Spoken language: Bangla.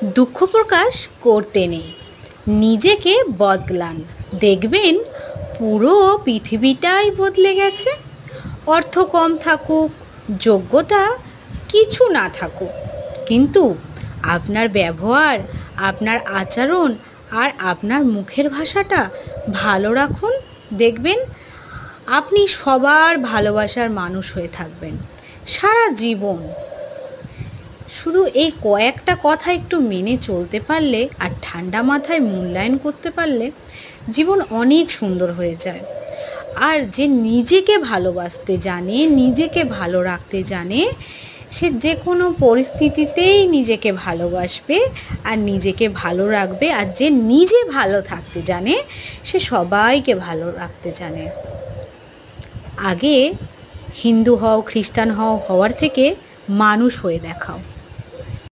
দুঃখ প্রকাশ করতে নেই, নিজেকে বদলান, দেখবেন পুরো পৃথিবীটাই বদলে গেছে। অর্থ কম থাকুক, যোগ্যতা কিছু না থাকুক, কিন্তু আপনার ব্যবহার, আপনার আচরণ আর আপনার মুখের ভাষাটা ভালো রাখুন, দেখবেন আপনি সবার ভালোবাসার মানুষ হয়ে থাকবেন সারা জীবন। শুধু এই কয়েকটা কথা একটু মেনে চলতে পারলে আর ঠান্ডা মাথায় মূল্যায়ন করতে পারলে জীবন অনেক সুন্দর হয়ে যায়। আর যে নিজেকে ভালোবাসতে জানে, নিজেকে ভালো রাখতে জানে, সে যে কোনো পরিস্থিতিতেই নিজেকে ভালোবাসবে আর নিজেকে ভালো রাখবে। আর যে নিজে ভালো থাকতে জানে, সে সবাইকে ভালো রাখতে জানে। আগে হিন্দু হও, খ্রিস্টান হও, হওয়ার থেকে মানুষ হয়ে দেখাও।